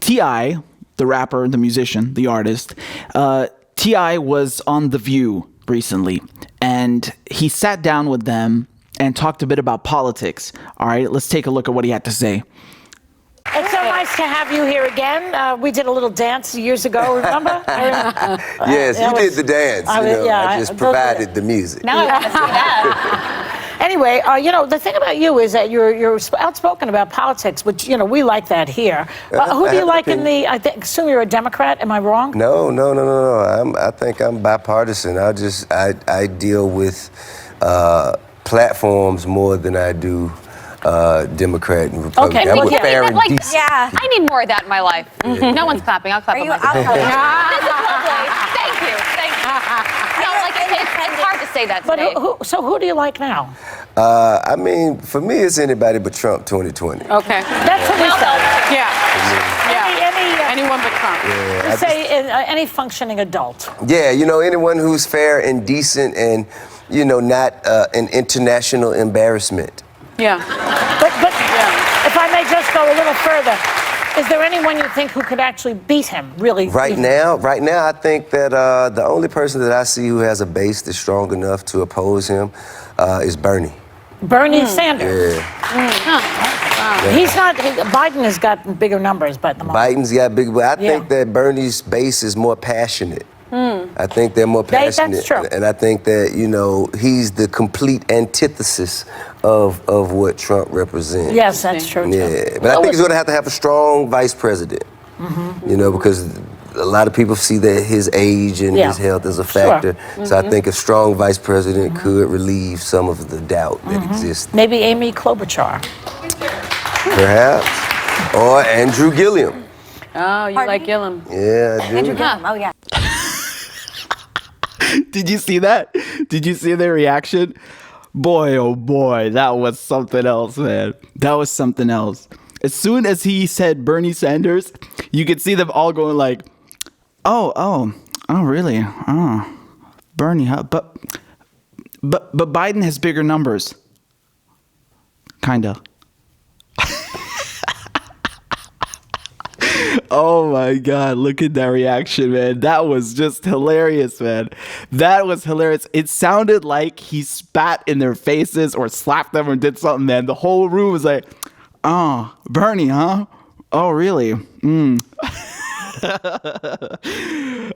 T.I., the rapper, the musician, the artist, T.I. was on The View recently, and he sat down with them and talked a bit about politics. All right, let's take a look at what he had to say. It's so nice to have you here again. We did a little dance years ago, remember? Yes, you did the dance. I just provided the music. Now I want to see that. Anyway, the thing about you is that you're outspoken about politics, which, we like that here. Who do you like in the, I assume you're a Democrat, am I wrong? No. I think I'm bipartisan. I deal with platforms more than I do Democrat and Republican. Okay, I'm with fair and decent. Yeah, I need more of that in my life. No one's clapping. I'll clap. This is lovely. Thank you. No, it's hard to say that today. But who do you like now? For me, it's anybody but Trump 2020. Okay. That's what we said. Yeah. Anyone but Trump. Yeah, say any functioning adult. Yeah, anyone who's fair and decent and, not an international embarrassment. Yeah. But if I may just go a little further, is there anyone you think who could actually beat him, really? Right now, I think that the only person that I see who has a base that's strong enough to oppose him is Bernie. Bernie Sanders. Yeah. He's not. Biden has got bigger numbers, but at the moment. Biden's got big, but I think that Bernie's base is more passionate. I think they're more passionate. That's true. And I think that, he's the complete antithesis of what Trump represents. Yes, that's true, too. Yeah, but I think he's going to have a strong vice president, because a lot of people see that his age and his health as a factor. Sure. So I think a strong vice president could relieve some of the doubt that exists. Maybe Amy Klobuchar. Perhaps. Or Andrew Gilliam. Oh, you like Gilliam. Yeah, I do. Andrew Gilliam, oh yeah. Did you see that? Did you see their reaction? Boy, oh boy, that was something else, man. That was something else. As soon as he said Bernie Sanders, you could see them all going like, oh, really? Oh, Bernie, huh? But Biden has bigger numbers. Kinda. Oh my God, look at that reaction, man. That was just hilarious, man. That was hilarious. It sounded like he spat in their faces or slapped them or did something, man. The whole room was like, oh, Bernie, huh? Oh, really?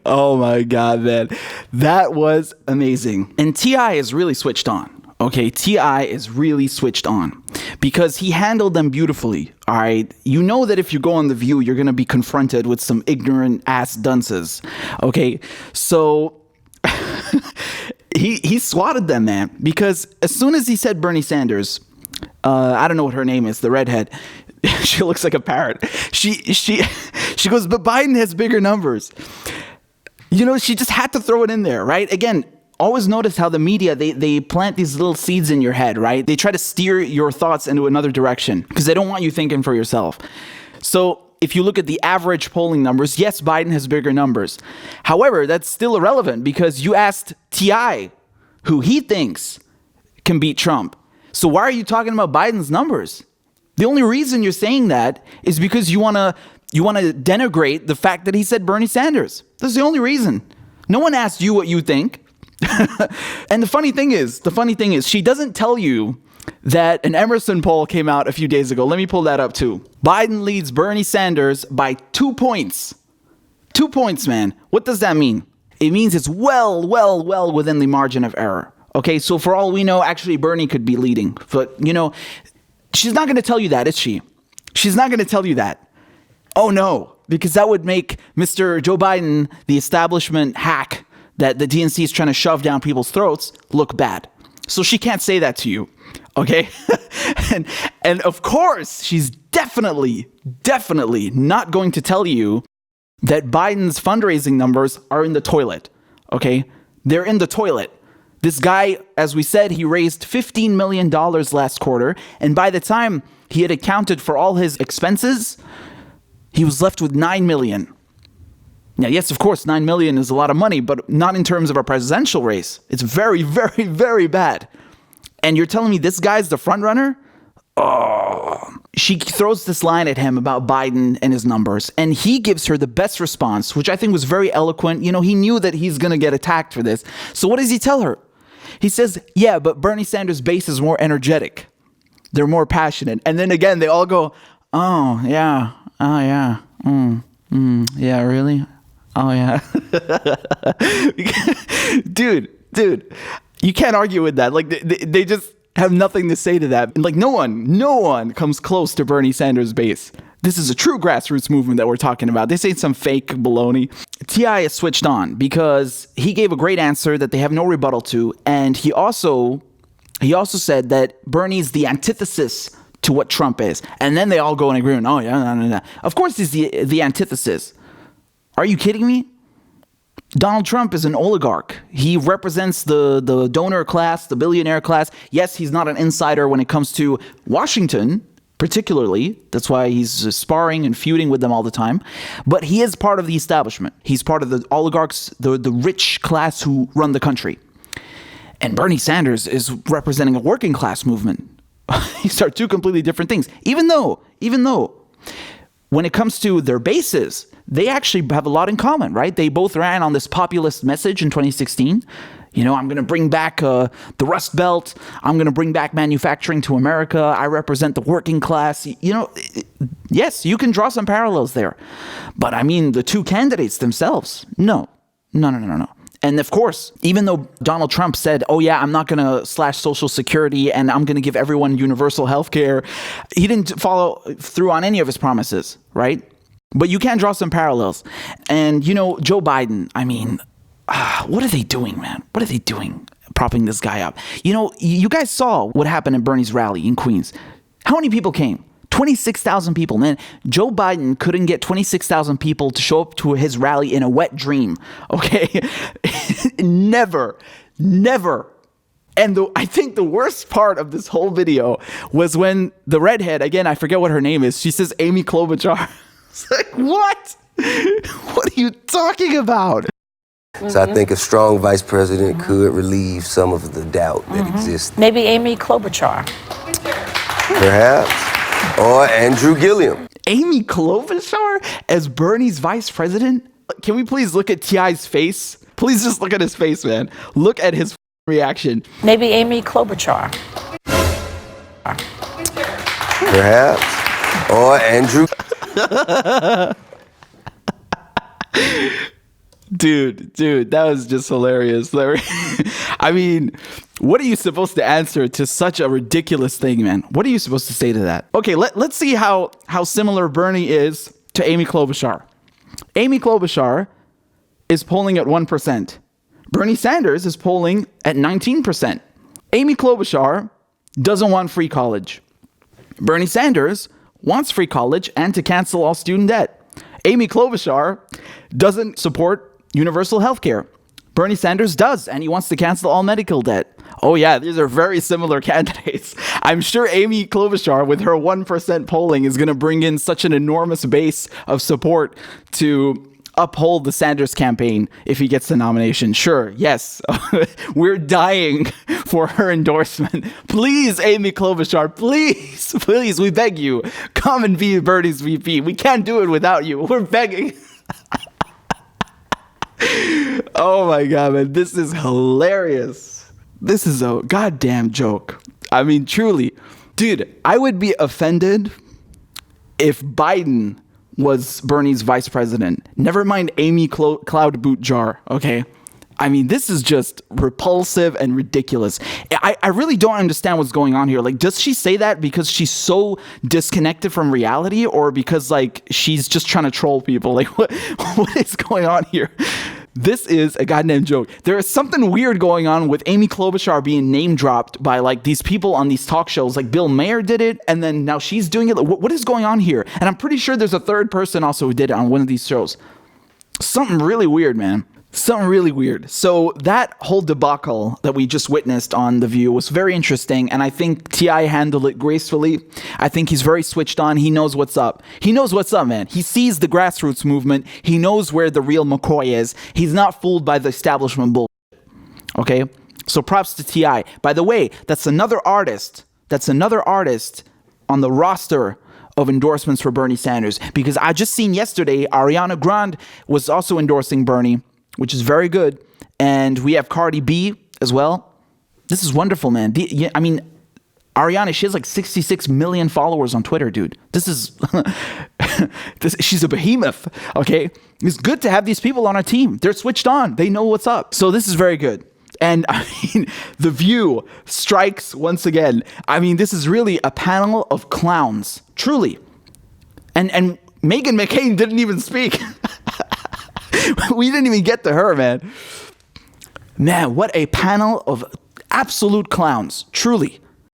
Oh my God, man. That was amazing. And T.I. is really switched on. Okay, T.I. is really switched on because he handled them beautifully, all right? You know that if you go on The View, you're going to be confronted with some ignorant ass dunces, okay? So he swatted them, man, because as soon as he said Bernie Sanders, I don't know what her name is, the redhead, she looks like a parrot. She goes, but Biden has bigger numbers. She just had to throw it in there, right? Again, always notice how the media, they plant these little seeds in your head, right? They try to steer your thoughts into another direction because they don't want you thinking for yourself. So if you look at the average polling numbers, yes, Biden has bigger numbers. However, that's still irrelevant because you asked T.I. who he thinks can beat Trump. So why are you talking about Biden's numbers? The only reason you're saying that is because you want to denigrate the fact that he said Bernie Sanders. That's the only reason. No one asked you what you think. And the funny thing is, she doesn't tell you that an Emerson poll came out a few days ago. Let me pull that up too. Biden leads Bernie Sanders by 2 points. 2 points, man. What does that mean? It means it's well within the margin of error. Okay, so for all we know, actually Bernie could be leading. But, she's not going to tell you that, is she? She's not going to tell you that. Oh no, because that would make Mr. Joe Biden, the establishment hack that the DNC is trying to shove down people's throats, look bad. So she can't say that to you, okay? and of course, she's definitely not going to tell you that Biden's fundraising numbers are in the toilet, okay? They're in the toilet. This guy, as we said, he raised $15 million last quarter, and by the time he had accounted for all his expenses, he was left with $9 million. Now, yes, of course, $9 million is a lot of money, but not in terms of a presidential race. It's very, very, very bad. And you're telling me this guy's the front runner? Oh, she throws this line at him about Biden and his numbers, and he gives her the best response, which I think was very eloquent. You know, he knew that he's going to get attacked for this. So what does he tell her? He says, yeah, but Bernie Sanders' base is more energetic. They're more passionate. And then again, they all go, oh, yeah. Oh, yeah. Yeah, really? Oh, yeah. Dude, you can't argue with that. Like, they just have nothing to say to that. Like, no one comes close to Bernie Sanders' base. This is a true grassroots movement that we're talking about. This ain't some fake baloney. T.I. is switched on because he gave a great answer that they have no rebuttal to. And he also said that Bernie's the antithesis to what Trump is. And then they all go in agreement. Oh, yeah, no. Of course he's the antithesis. Are you kidding me? Donald Trump is an oligarch. He represents the donor class, the billionaire class. Yes, he's not an insider when it comes to Washington, particularly. That's why he's sparring and feuding with them all the time. But he is part of the establishment. He's part of the oligarchs, the rich class who run the country. And Bernie Sanders is representing a working class movement. These are two completely different things. Even though when it comes to their bases, they actually have a lot in common, right? They both ran on this populist message in 2016. You know, I'm going to bring back the Rust Belt. I'm going to bring back manufacturing to America. I represent the working class. You know, yes, you can draw some parallels there. But I mean, the two candidates themselves, no. And of course, even though Donald Trump said, oh yeah, I'm not going to slash Social Security and I'm going to give everyone universal health care, he didn't follow through on any of his promises, right? But you can draw some parallels. And, you know, Joe Biden, I mean, what are they doing, man? What are they doing propping this guy up? You know, you guys saw what happened at Bernie's rally in Queens. How many people came? 26,000 people, man. Joe Biden couldn't get 26,000 people to show up to his rally in a wet dream, okay? Never. And I think the worst part of this whole video was when the redhead, again, I forget what her name is, she says Amy Klobuchar. It's like, what? What are you talking about? So I think a strong vice president could relieve some of the doubt that exists. Maybe Amy Klobuchar. Perhaps. Or Andrew Gilliam. Amy Klobuchar as Bernie's vice president? Can we please look at T.I.'s face? Please just look at his face, man. Look at his reaction. Maybe Amy Klobuchar. Perhaps. Or Andrew. Dude, that was just hilarious. I mean, what are you supposed to answer to such a ridiculous thing, man? What are you supposed to say to that? Okay, let's see how similar Bernie is to Amy Klobuchar. Amy Klobuchar is polling at 1%. Bernie Sanders is polling at 19%. Amy Klobuchar doesn't want free college. Bernie Sanders wants free college and to cancel all student debt. Amy Klobuchar doesn't support universal health care. Bernie Sanders does, and he wants to cancel all medical debt. Oh yeah, these are very similar candidates. I'm sure Amy Klobuchar, with her 1% polling, is going to bring in such an enormous base of support to uphold the Sanders campaign if he gets the nomination. Sure, yes, we're dying for her endorsement. Please, Amy Klobuchar, please, we beg you, come and be Bernie's VP. We can't do it without you. We're begging. Oh my God, man, this is hilarious. This is a goddamn joke. I mean, truly. Dude, I would be offended if Biden was Bernie's vice president. Never mind Amy Cloud Boot Jar, okay? I mean, this is just repulsive and ridiculous. I really don't understand what's going on here. Like, does she say that because she's so disconnected from reality, or because, like, she's just trying to troll people? Like, what is going on here? This is a goddamn joke. There is something weird going on with Amy Klobuchar being name dropped by like these people on these talk shows. Like Bill Maher did it, and then now she's doing it. What is going on here? And I'm pretty sure there's a third person also who did it on one of these shows. Something really weird, man. Something really weird. So that whole debacle that we just witnessed on The View was very interesting, and I think T.I. handled it gracefully. I think he's very switched on. He knows what's up. He knows what's up, man. He sees the grassroots movement. He knows where the real McCoy is. He's not fooled by the establishment bullshit. Okay? So props to T.I. By the way, that's another artist on the roster of endorsements for Bernie Sanders, because I just seen yesterday Ariana Grande was also endorsing Bernie, which is very good. And we have Cardi B as well. This is wonderful, man. I mean, Ariana, she has like 66 million followers on Twitter, dude. This is, she's a behemoth, okay? It's good to have these people on our team. They're switched on. They know what's up. So this is very good. And I mean, The View strikes once again. I mean, this is really a panel of clowns, truly. And Meghan McCain didn't even speak. We didn't even get to her, man. Man, what a panel of absolute clowns, truly.